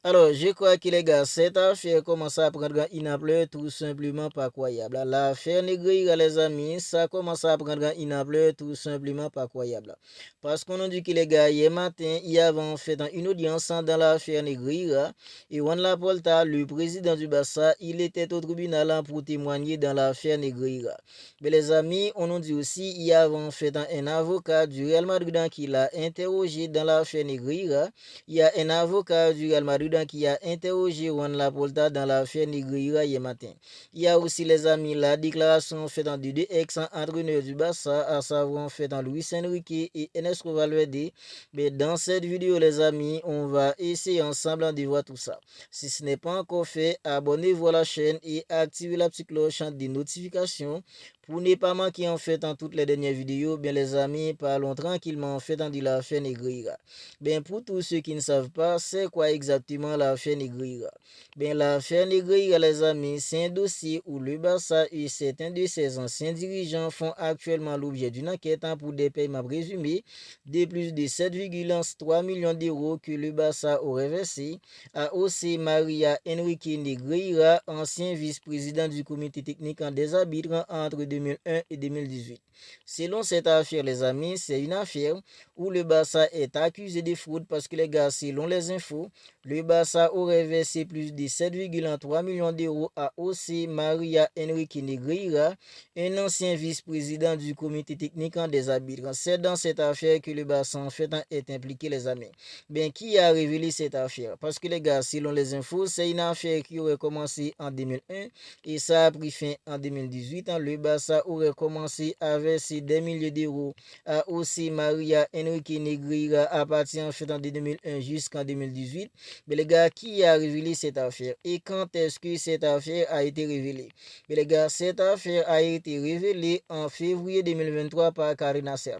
Alors, je crois que les gars, cette affaire commence à prendre une ampleur tout simplement pas croyable. L'affaire Negreira, les amis, ça commence à prendre une ampleur tout simplement pas croyable. Parce qu'on a dit que les gars, hier matin, il y avait en fait une audience dans l'affaire Negreira. Et Juan Laporta, le président du Barça, il était au tribunal pour témoigner dans l'affaire Negreira. Mais les amis, on a dit aussi, il y avait en fait un avocat du Real Madrid qui l'a interrogé dans l'affaire Negreira. Il y a un avocat du Real Madrid qui a interrogé Juan Laporta dans l'affaire Negreira hier matin. Il y a aussi les amis la déclaration faite en deux ex-entraîneurs du Barça, à savoir en fait en Luis Enrique et Ernesto Valverde. Mais dans cette vidéo les amis, on va essayer ensemble de voir tout ça. Si ce n'est pas encore fait, abonnez-vous à la chaîne et activez la petite cloche des notifications pour ne pas manquer en fait en toutes les dernières vidéos. Bien les amis, parlons tranquillement en fait de l'affaire Negreira. Ben pour tous ceux qui ne savent pas, c'est quoi exactement l'affaire Negreira? Ben l'affaire Negreira, les amis, c'est un dossier où le Barça et certains de ses anciens dirigeants font actuellement l'objet d'une enquête pour des paiements présumés de plus de 7,3 millions d'euros que le Barça aurait versé à José María Enrique Negreira, ancien vice-président du comité technique des arbitres entre 2001 et 2018. Selon cette affaire, les amis, c'est une affaire où le Barça est accusé de fraude parce que les gars, selon les infos, le Barça aurait versé plus de 7,3 millions d'euros à José María Enrique Negreira, un ancien vice-président du comité technique des arbitres. C'est dans cette affaire que le Barça en fait est impliqué, les amis. Ben, qui a révélé cette affaire? Parce que les gars, selon les infos, c'est une affaire qui aurait commencé en 2001 et ça a pris fin en 2018. Le Barça aurait commencé à verser des milliers d'euros à José María Enrique Negreira à partir en fait de 2001 jusqu'en 2018. Mais les gars, qui a révélé cette affaire? Et quand est-ce que cette affaire a été révélée? Mais les gars, cette affaire a été révélée en février 2023 par Karim Nasser.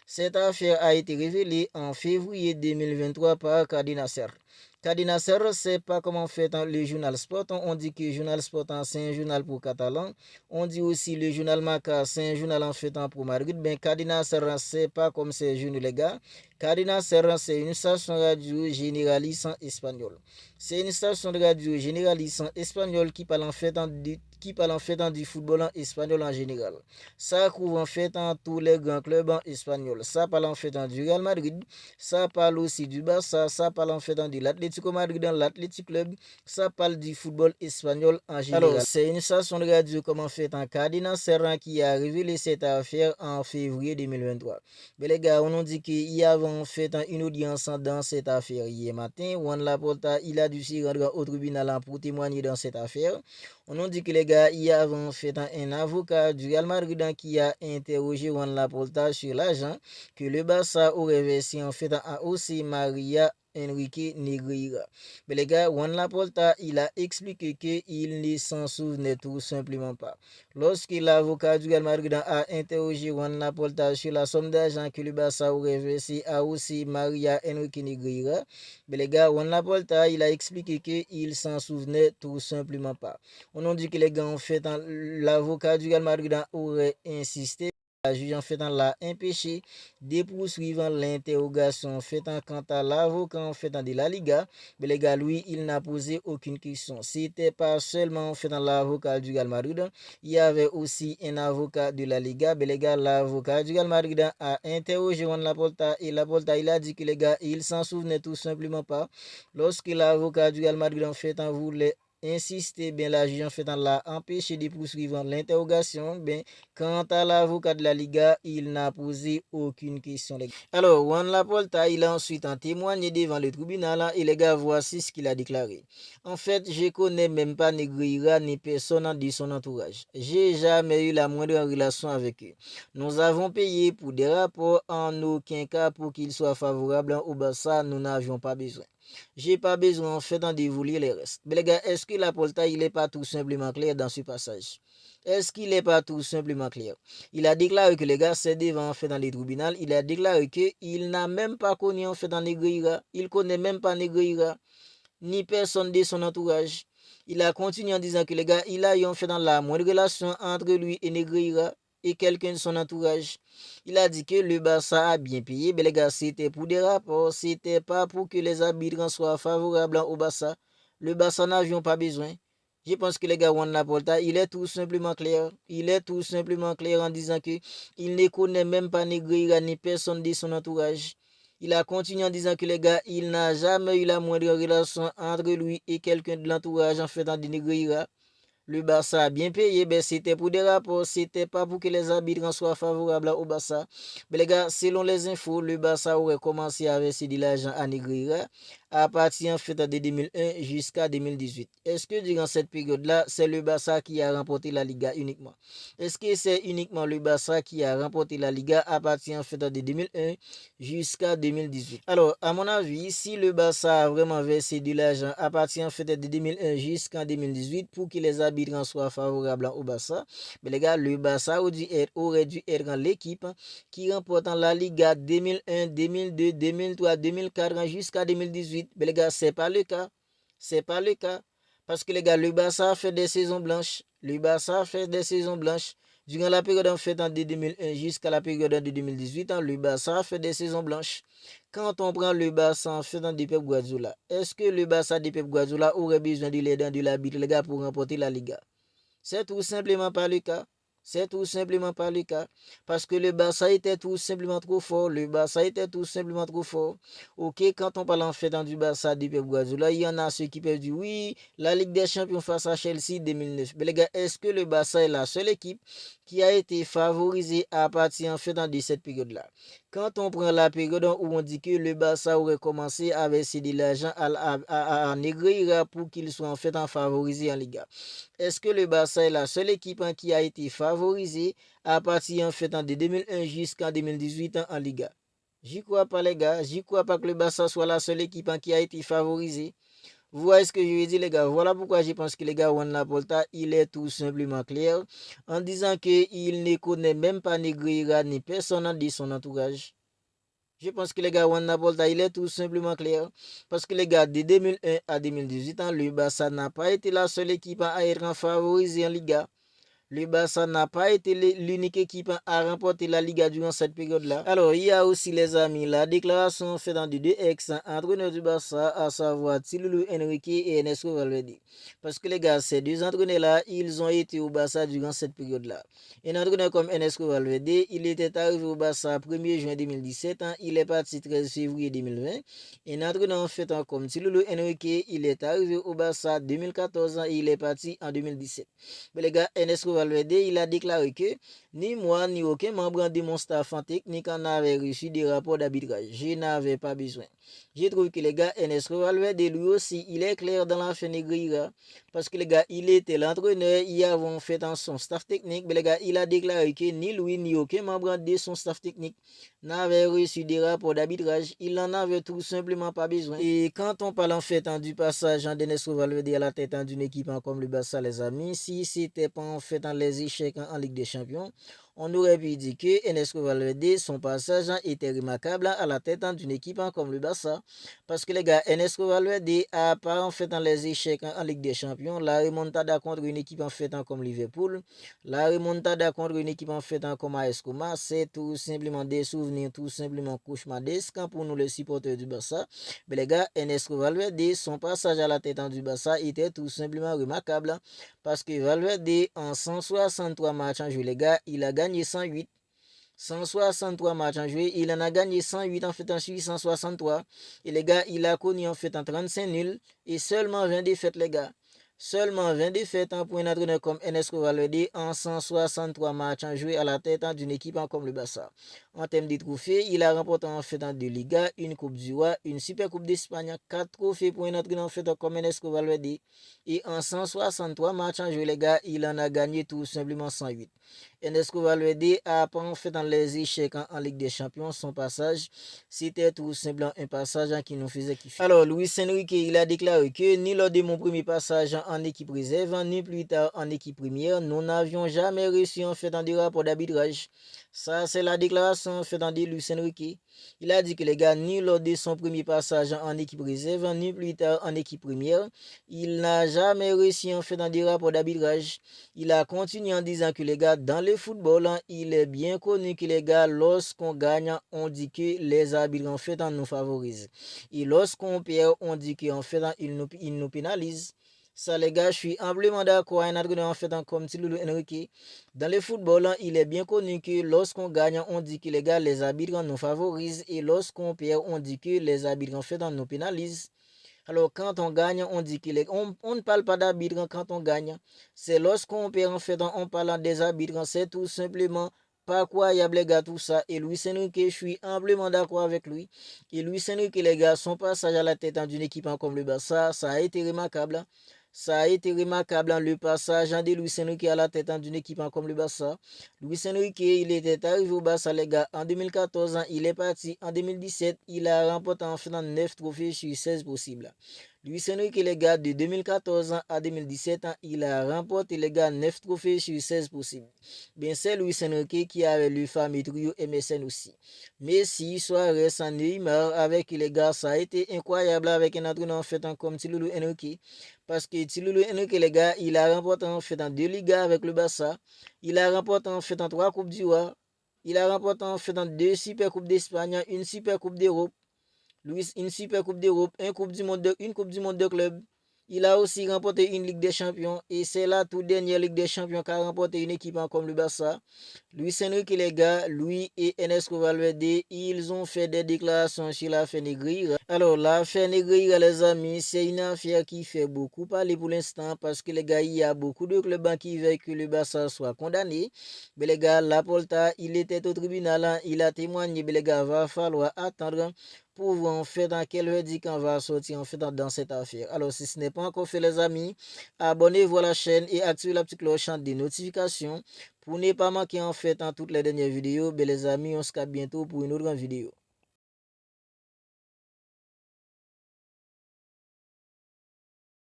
Cette affaire a été révélée en février 2023 par Karim Nasser. Karim Nasser, c'est pas comment fait le journal Sport. On dit que le journal Sport, c'est un journal pour Catalan. On dit aussi le journal Marca, c'est un journal en fait pour Madrid. Ben, Karim Nasser, c'est pas comme ces journaux, les gars. Karim Nasser, c'est une station radio généraliste en espagnol. C'est une station de radio généraliste en espagnol qui parle en fait du football en espagnol en général. Ça couvre en fait tous les grands clubs en espagnol. Ça parle en fait du Real Madrid. Ça parle aussi du Barça. Ça parle en fait de l'Atlético Madrid dans l'Athletic Club. Ça parle du football espagnol en général. Alors, c'est une station de radio comme en fait en Cardinal Serran qui a révélé cette affaire en février 2023. Mais les gars, on nous dit qu'il y avait en fait une audience dans cette affaire hier matin. Juan Laporta, il a dû s'y rendre au tribunal pour témoigner dans cette affaire. On nous dit que les gars, il y avait en fait un avocat du Real Madrid qui a interrogé Juan Laporta sur l'argent que le Barça aurait versé en fait à José María Enrique Negreira. Mais les gars, Juan Laporta, il a expliqué qu'il ne s'en souvenait tout simplement pas. Lorsque l'avocat du Real Madrid a interrogé Juan Laporta sur la somme d'argent que le Barça aurait versé à José María Enrique Negreira, mais les gars, Juan Laporta, il a expliqué qu'il s'en souvenait tout simplement pas. On a dit que les gars, en fait, l'avocat du Real Madrid aurait insisté. La juge en fait l'a empêché de poursuivre l'interrogation en fait quant à l'avocat en fait de la Liga. Mais les gars, lui, il n'a posé aucune question. C'était pas seulement en fait l'avocat du Real Madrid, il y avait aussi un avocat de la Liga. Mais les gars, l'avocat du Real Madrid a interrogé Juan Laporta et Laporta il a dit que les gars, il s'en souvenait tout simplement pas. Lorsque l'avocat du Real Madrid en fait voulait insister, bien la juge en fait l'a empêché de poursuivre l'interrogation. Bien, quant à l'avocat de la Liga, il n'a posé aucune question. Alors, Juan Laporta, il a ensuite témoigné devant le tribunal et les gars, voici ce qu'il a déclaré. En fait, je connais même pas Negreira ni personne de son entourage. J'ai jamais eu la moindre relation avec eux. Nous avons payé pour des rapports, en aucun cas pour qu'ils soient favorables au Barça, nous n'avions pas besoin. J'ai pas besoin en fait de vous lire les restes. Mais les gars, est-ce que Laporta il est pas tout simplement clair dans ce passage? Est-ce qu'il n'est pas tout simplement clair? Il a déclaré que les gars, c'est devant en fait dans les tribunaux. Il a déclaré qu'il n'a même pas connu en fait dans Negreira. Il connaît même pas Negreira, ni personne de son entourage. Il a continué en disant que les gars, il a eu en fait dans la moindre relation entre lui et Negreira. et quelqu'un de son entourage. Il a dit que le Barça a bien payé, mais les gars, c'était pour des rapports, c'était pas pour que les arbitres soient favorables au Barça. Le Barça n'avions pas besoin. Je pense que les gars, Juan Laporta, il est tout simplement clair. Il est tout simplement clair en disant que il ne connaît même pas Negreira ni personne de son entourage. Il a continué en disant que les gars, il n'a jamais eu la moindre relation entre lui et quelqu'un de l'entourage en faisant de Negreira. Le Barça a bien payé, ben c'était pour des rapports, c'était pas pour que les arbitres soient favorables au Barça. Mais les gars, selon les infos, le Barça aurait commencé à verser de l'argent à Negreira à partir en fait de 2001 jusqu'à 2018. Est-ce que durant cette période-là, c'est le Barça qui a remporté la Liga uniquement? Est-ce que c'est uniquement le Barça qui a remporté la Liga à partir en fait de 2001 jusqu'à 2018? Alors, à mon avis, si le Barça a vraiment versé de l'argent à partir en fait de 2001 jusqu'en 2018 pour que les arbitres soient favorables au Barça, mais les gars, le Barça aurait dû être l'équipe qui remporte la Liga 2001, 2002, 2003, 2004 jusqu'à 2018. Mais les gars, c'est pas le cas. C'est pas le cas. Parce que les gars, le Barça fait des saisons blanches. Le Barça fait des saisons blanches. Durant la période en fait de 2001 jusqu'à la période de 2018, le Barça fait des saisons blanches. Quand on prend le Barça en fait de Pep Guardiola, est-ce que le Barça de Pep Guardiola aurait besoin de l'aide de l'arbitre, les gars, pour remporter la Liga? C'est tout simplement pas le cas. C'est tout simplement pas le cas. Parce que le Barça était tout simplement trop fort. Le Barça était tout simplement trop fort. Ok, quand on parle en fait du Barça de Pep Guardiola, il y en a ceux qui peuvent dire oui, la Ligue des Champions face à Chelsea 2009. Mais les gars, est-ce que le Barça est la seule équipe qui a été favorisée à partir en fait de cette période-là? Quand on prend la période où on dit que le Barça aurait commencé à verser de l'argent à Negreira pour qu'il soit en fait favorisé en Liga. Est-ce que le Barça est la seule équipe qui a été favorisée à partir en fait de 2001 jusqu'en 2018 en Liga? J'y crois pas les gars, j'y crois pas que le Barça soit la seule équipe qui a été favorisée. Vous voyez ce que je veux dire les gars? Voilà pourquoi je pense que les gars, Juan Laporta, il est tout simplement clair en disant qu'il ne connaît même pas Negreira ni personne de son entourage. Je pense que les gars, Juan Laporta, il est tout simplement clair. Parce que les gars, de 2001 à 2018, le Barça n'a pas été la seule équipe à être favorisée en Liga. Le Barça n'a pas été l'unique équipe à remporter la Liga durant cette période-là. Alors, il y a aussi, les amis, la déclaration faite dans deux ex-entraîneurs du Barça, à savoir Thiloulou Henrique et Ernesto Valverde. Parce que les gars, ces deux entraîneurs-là, ils ont été au Barça durant cette période-là. Un entraîneur comme Ernesto Valverde, il était arrivé au Barça 1er juin 2017, il est parti 13 février 2020. Un entraîneur en fait comme Thiloulou Henrique, il est arrivé au Barça 2014 et il est parti en 2017. Mais les gars, Ernesto Valverde, il a déclaré que ni moi ni aucun membre de mon staff technique n'avait reçu des rapports d'arbitrage. Je n'avais pas besoin. Je trouve que les gars, Ernesto Valverde, lui aussi, il est clair dans l'affaire Negreira. Parce que les gars, il était l'entraîneur, il avait fait dans son staff technique. Mais les gars, il a déclaré que ni lui ni aucun membre de son staff technique n'avait reçu des rapports d'arbitrage. Il n'en avait tout simplement pas besoin. Et quand on parle en fait du passage d'Ernesto Valverde à la tête d'une équipe comme le Barça, les amis, si c'était pas en fait les échecs en Ligue des Champions, on aurait pu dire que Ernesto Valverde, son passage était remarquable à la tête d'une équipe comme le Barça. Parce que les gars, Ernesto Valverde a pas en fait dans les échecs en Ligue des Champions, la remontada contre une équipe en fait comme Liverpool, la remontada contre une équipe en fait comme AS Roma, c'est tout simplement des souvenirs tout simplement cauchemardesques pour nous les supporters du Barça. Mais les gars, Ernesto Valverde, son passage à la tête du Barça était tout simplement remarquable. Parce que Valverde, en 163 matchs en jeu, les gars, il a gagné 108. 163 matchs en joué, il en a gagné 108 en fait en 163. Et les gars, il a connu en fait en 35 nuls et seulement 20 défaites les gars. Seulement 20 défaites pour un entraîneur comme Ernesto Valverde en 163 matchs en joué à la tête d'une équipe comme le Barça. En termes de trophées, il a remporté en fait deux Ligas, une Coupe du Roi, une Super Coupe d'Espagne, 4 trophées pour un entraîneur en fait comme Ernesto Valverde. Et en 163 matchs en joué les gars, il en a gagné tout simplement 108. Ernesto Valverde a pas en fait dans les échecs en Ligue des Champions. Son passage, c'était tout simplement un passage qui nous faisait kiffer. Alors, Luis Enrique, il a déclaré que ni lors de mon premier passage en équipe réserve, ni plus tard en équipe première. Nous n'avions jamais reçu en fait un rapport d'arbitrage. Ça, c'est la déclaration faite en Luis Enrique. Il a dit que les gars, ni lors de son premier passage en équipe réserve, ni plus tard en équipe première, il n'a jamais réussi en fait un rapport d'arbitrage. Il a continué en disant que les gars, dans le football, il est bien connu que les gars, lorsqu'on gagne, on dit que les arbitres en fait nous favorisent. Et lorsqu'on perd, on dit qu'en fait ils nous pénalisent. Ça les gars, je suis amplement d'accord avec un entraîneur en fait comme Luis Enrique. Dans le football, il est bien connu que lorsqu'on gagne, on dit que les gars, les arbitres nous favorisent. Et lorsqu'on perd, on dit que les arbitres en fait nous pénalisent. Alors quand on gagne, on dit on ne parle pas d'arbitre quand on gagne. C'est lorsqu'on perd en fait, on parle des arbitres. C'est tout simplement pas croyable les gars tout ça. Et Luis Enrique, je suis amplement d'accord avec lui. Et Luis Enrique les gars, son passage à la tête d'une équipe comme le Barça, ça a été remarquable. Ça a été remarquable le passage de Luis Enrique à la tête d'une équipe comme le Barça. Luis Enrique, il était arrivé au Barça, les gars, en 2014, il est parti en 2017, il a remporté en finale 9 trophées sur 16 possibles. Luis Enrique, les gars, de 2014 à 2017, il a remporté, les gars, 9 trophées sur 16 possibles. Bien, c'est Luis Enrique qui avait le fameux trio MSN aussi. Messi, Suarez, Neymar, avec les gars, ça a été incroyable avec un entraîneur en fait comme Luis Enrique. Parce que Luis Enrique, les gars, il a remporté en fait en 2 Ligas avec le Barça. Il a remporté en fait en 3 Coupes du Roi. Il a remporté en fait en 2 Super Coupes d'Espagne, une Super Coupe d'Europe. Une Super Coupe d'Europe, une Coupe du Monde de club. Il a aussi remporté une Ligue des Champions et c'est la toute dernière Ligue des Champions qu'a remporté une équipe comme le Barça. Luis Enrique, les gars, lui et Ernesto Valverde, ils ont fait des déclarations sur l'affaire Negreira. Alors, l'affaire Negreira, les amis, c'est une affaire qui fait beaucoup parler pour l'instant parce que les gars, il y a beaucoup de clubs qui veulent que le Barça soit condamné. Mais les gars, Laporta, il était au tribunal, il a témoigné, mais les gars, va falloir attendre pour voir en fait dans quel verdict on va sortir en fait dans cette affaire. Alors, si ce n'est pas encore fait, les amis, abonnez-vous à la chaîne et activez la petite cloche des notifications pour ne pas manquer en fait toutes les dernières vidéos. Mais les amis, on se capte bientôt pour une autre vidéo.